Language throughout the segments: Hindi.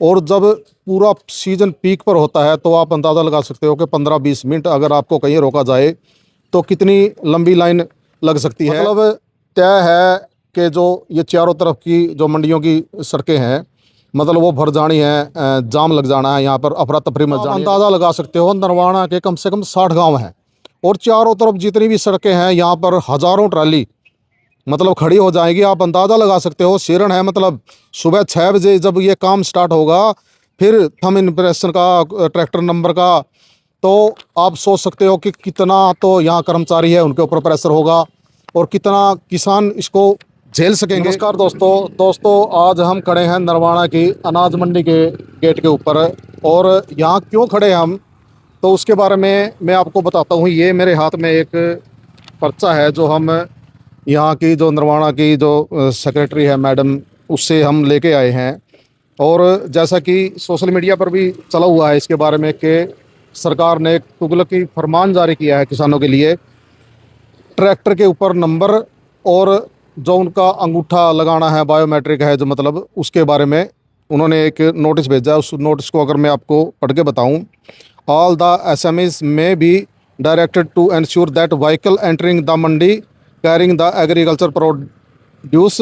और जब पूरा सीजन पीक पर होता है तो आप अंदाज़ा लगा सकते हो कि 15-20 मिनट अगर आपको कहीं रोका जाए तो कितनी लंबी लाइन लग सकती है। मतलब तय है कि जो ये चारों तरफ की जो मंडियों की सड़कें हैं, मतलब वो भर जानी है, जाम लग जाना है, यहाँ पर अफरा तफरी मच जानी है। अंदाज़ा लगा सकते हो नरवाना के कम से कम 60 गाँव हैं और चारों तरफ जितनी भी सड़कें हैं यहाँ पर हज़ारों ट्राली मतलब खड़ी हो जाएगी। आप अंदाज़ा लगा सकते हो सीरन है, मतलब सुबह 6 बजे जब ये काम स्टार्ट होगा, फिर थंब इम्प्रेशन का, ट्रैक्टर नंबर का, तो आप सोच सकते हो कि कितना तो यहाँ कर्मचारी है उनके ऊपर प्रेशर होगा और कितना किसान इसको झेल सकेंगे। नमस्कार दोस्तों आज हम खड़े हैं नरवाना की अनाज मंडी के गेट के ऊपर। और यहाँ क्यों खड़े हैं हम, तो उसके बारे में मैं आपको बताता हूँ। ये मेरे हाथ में एक पर्चा है जो हम यहाँ की जो नरवाना की जो सेक्रेटरी है मैडम, उससे हम लेके आए हैं। और जैसा कि सोशल मीडिया पर भी चला हुआ है इसके बारे में कि सरकार ने एक तुगलकी फरमान जारी किया है किसानों के लिए। ट्रैक्टर के ऊपर नंबर और जो उनका अंगूठा लगाना है, बायोमेट्रिक है जो, मतलब उसके बारे में उन्होंने एक नोटिस भेजा है। उस नोटिस को अगर मैं आपको पढ़ के बताऊं, all the SMEs may be directed to ensure that vehicle entering the mandi carrying the agriculture produce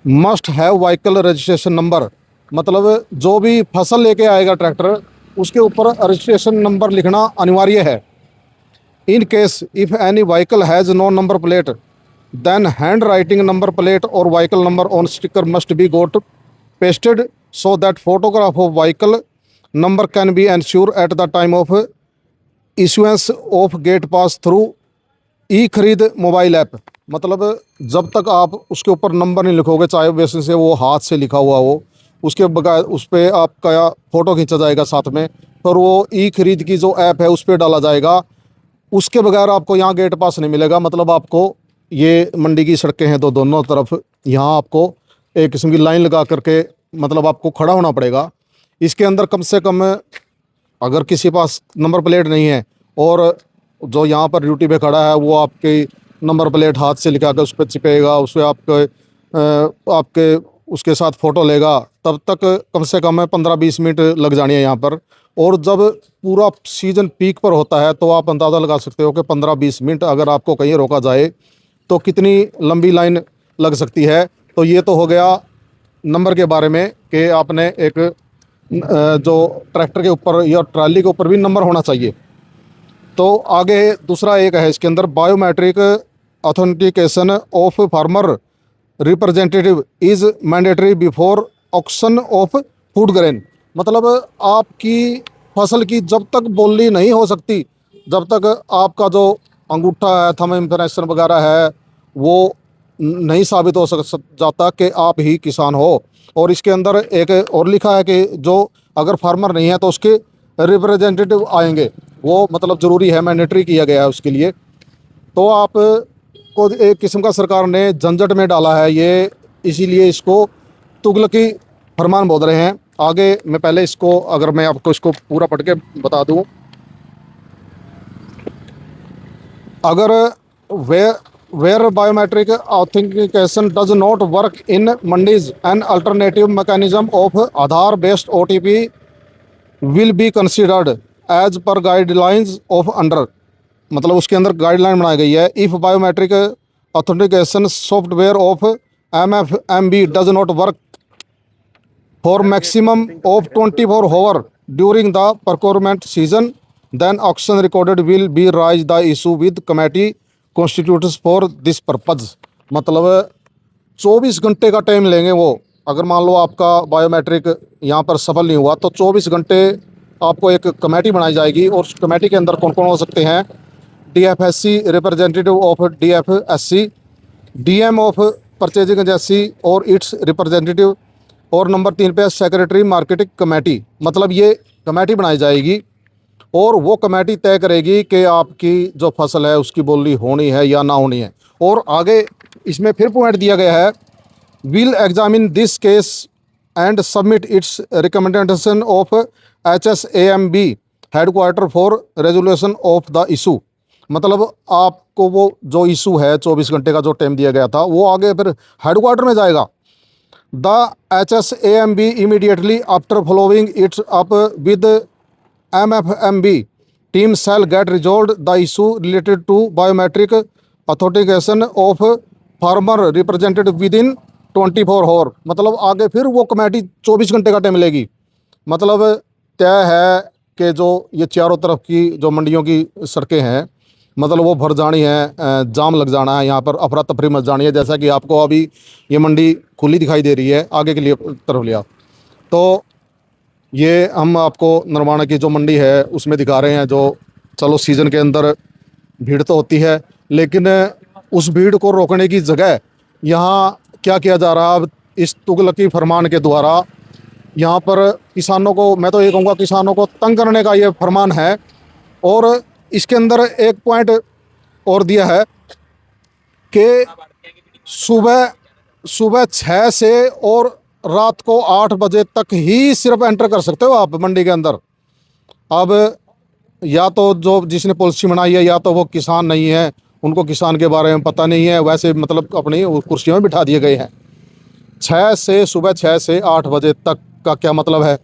must have vehicle registration number. मतलब जो भी फसल लेके आएगा ट्रैक्टर, उसके ऊपर रजिस्ट्रेशन नंबर लिखना अनिवार्य है। In case if any vehicle has no number plate then hand writing number plate और vehicle number on sticker must be got pasted so that photograph of vehicle number can be ensure at the time of issuance of gate pass through e Kharid mobile app. मतलब जब तक आप उसके ऊपर नंबर नहीं लिखोगे, चाहे वैसे से वो हाथ से लिखा हुआ हो, उसके बगैर उस पर आपका फ़ोटो खींचा जाएगा साथ में, पर वो ई खरीद की जो ऐप है उस पर डाला जाएगा। उसके बगैर आपको यहाँ गेट पास नहीं मिलेगा। मतलब आपको ये मंडी की सड़कें हैं तो दोनों तरफ यहाँ आपको एक किस्म की लाइन लगा करके मतलब आपको खड़ा होना पड़ेगा। इसके अंदर कम से कम अगर किसी पास नंबर प्लेट नहीं है और जो यहाँ पर ड्यूटी पे खड़ा है वो आपकी नंबर प्लेट हाथ से लिखा कर उस पर चिपेगा, उस पर आपके उसके साथ फ़ोटो लेगा, तब तक कम से कम 15-20 मिनट लग जानी है यहाँ पर। और जब पूरा सीजन पीक पर होता है तो आप अंदाज़ा लगा सकते हो कि 15-20 मिनट अगर आपको कहीं रोका जाए तो कितनी लंबी लाइन लग सकती है। तो ये तो हो गया नंबर के बारे में कि आपने एक जो ट्रैक्टर के ऊपर या ट्राली के ऊपर भी नंबर होना चाहिए। तो आगे दूसरा एक है इसके अंदर, biometric authentication of farmer representative is mandatory before auction of food grain. मतलब आपकी फसल की जब तक बोली नहीं हो सकती, जब तक आपका जो अंगूठा है, थंब इम्प्रेशन वगैरह है, वो नहीं साबित हो जाता कि आप ही किसान हो। और इसके अंदर एक और लिखा है कि जो अगर फार्मर नहीं है तो उसके रिप्रेजेंटेटिव आएंगे, वो मतलब ज़रूरी है, मैंडेटरी किया गया है उसके लिए। तो आप को एक किस्म का सरकार ने झंझट में डाला है ये, इसीलिए इसको तुगलकी फरमान बोल रहे हैं। आगे मैं पहले इसको, अगर मैं आपको इसको पूरा पढ़ के बता दूं, अगर where biometric authentication does not work in mandis an alternative mechanism of Aadhaar based OTP will be considered as per guidelines of under. मतलब उसके अंदर गाइडलाइन बनाई गई है। If biometric authentication software of MFMB does not work for maximum of 24 hours during the procurement season then auction recorded will be raise the issue with committee constituted for this purpose. मतलब 24 घंटे का टाइम लेंगे वो। अगर मान लो आपका बायोमेट्रिक यहाँ पर सफल नहीं हुआ तो 24 घंटे आपको एक कमेटी बनाई जाएगी और उस कमेटी के अंदर कौन कौन हो सकते हैं, DFSC representative of DFSC, DM of purchasing agency और इट्स रिप्रेजेंटेटिव, और नंबर 3 पे सेक्रेटरी मार्केटिंग कमेटी। मतलब ये कमेटी बनाई जाएगी और वो कमेटी तय करेगी कि आपकी जो फसल है उसकी बोली होनी है या ना होनी है। और आगे इसमें फिर पॉइंट दिया गया है, will examine this case and submit it's recommendation of HSAMB headquarter for resolution of the issue. मतलब आपको वो जो इशू है 24 घंटे का जो टाइम दिया गया था वो आगे फिर हेडक्वार्टर में जाएगा the HSAMB immediately after following it up with MFMB team shall get resolved the issue related to biometric authentication of farmer represented within 24 hour। मतलब आगे फिर वो कमेटी 24 घंटे का टाइम लेगी। मतलब तय है कि जो ये चारों तरफ की जो मंडियों की सड़कें हैं, मतलब वो भर जानी है, जाम लग जाना है, यहाँ पर अफरा तफरी मच जानी है। जैसा कि आपको अभी ये मंडी खुली दिखाई दे रही है, आगे के लिए तरफ लिया तो ये हम आपको नरवाना की जो मंडी है उसमें दिखा रहे हैं। जो चलो सीज़न के अंदर भीड़ तो होती है, लेकिन उस भीड़ को रोकने की जगह यहाँ क्या किया जा रहा है अब इस तुगलकी फरमान के द्वारा। यहाँ पर किसानों को, मैं तो ये कहूँगा किसानों को तंग करने का ये फरमान है। और इसके अंदर एक पॉइंट और दिया है कि सुबह सुबह 6 से और रात को 8 बजे तक ही सिर्फ एंटर कर सकते हो आप मंडी के अंदर। अब या तो जो जिसने पॉलिसी बनाई है या तो वो किसान नहीं है, उनको किसान के बारे में पता नहीं है, वैसे मतलब अपनी कुर्सियों में बिठा दिए गए हैं। सुबह 6 से 8 बजे तक का क्या मतलब है,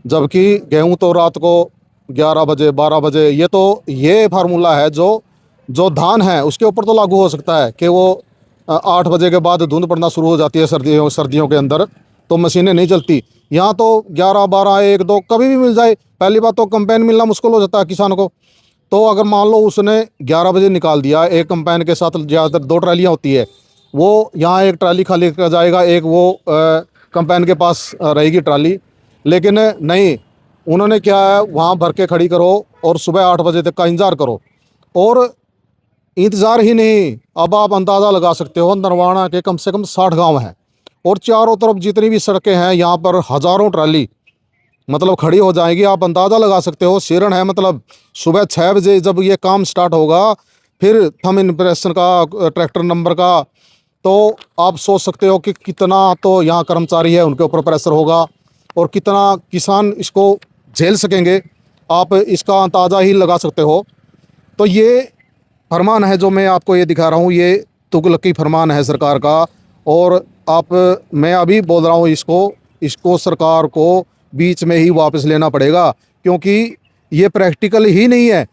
जबकि गेहूं तो रात को 11 बजे 12 बजे, ये फार्मूला है जो धान है उसके ऊपर तो लागू हो सकता है कि वो 8 बजे के बाद धुंध पड़ना शुरू हो जाती है सर्दियों के अंदर, तो मशीनें नहीं चलती। यहाँ तो 11 12 1 2 कभी भी मिल जाए। पहली बात तो कंपेन मिलना मुश्किल हो जाता है किसान को। तो अगर मान लो उसने 11 बजे निकाल दिया, एक कंपेन के साथ ज़्यादातर 2 ट्रालियाँ होती है, वो यहाँ एक ट्राली खाली कर जाएगा, एक वो कंपेन के पास रहेगी ट्राली। लेकिन नहीं, उन्होंने क्या है, वहाँ भर के खड़ी करो और सुबह 8 बजे तक का इंतज़ार करो। और इंतज़ार ही नहीं, अब आप अंदाज़ा लगा सकते हो नरवाना के कम से कम 60 गांव हैं और चारों तरफ जितनी भी सड़कें हैं यहाँ पर हज़ारों ट्राली मतलब खड़ी हो जाएगी। आप अंदाज़ा लगा सकते हो सिरण है, मतलब सुबह 6 बजे जब ये काम स्टार्ट होगा, फिर थंब इम्प्रेशन का, ट्रैक्टर नंबर का, तो आप सोच सकते हो कि कितना तो यहाँ कर्मचारी है उनके ऊपर प्रेशर होगा और कितना किसान इसको झेल सकेंगे, आप इसका अंदाज़ा ही लगा सकते हो। तो ये फरमान है जो मैं आपको ये दिखा रहा हूँ, ये तुगलकी फरमान है सरकार का। और मैं अभी बोल रहा हूँ इसको सरकार को बीच में ही वापस लेना पड़ेगा, क्योंकि ये प्रैक्टिकल ही नहीं है।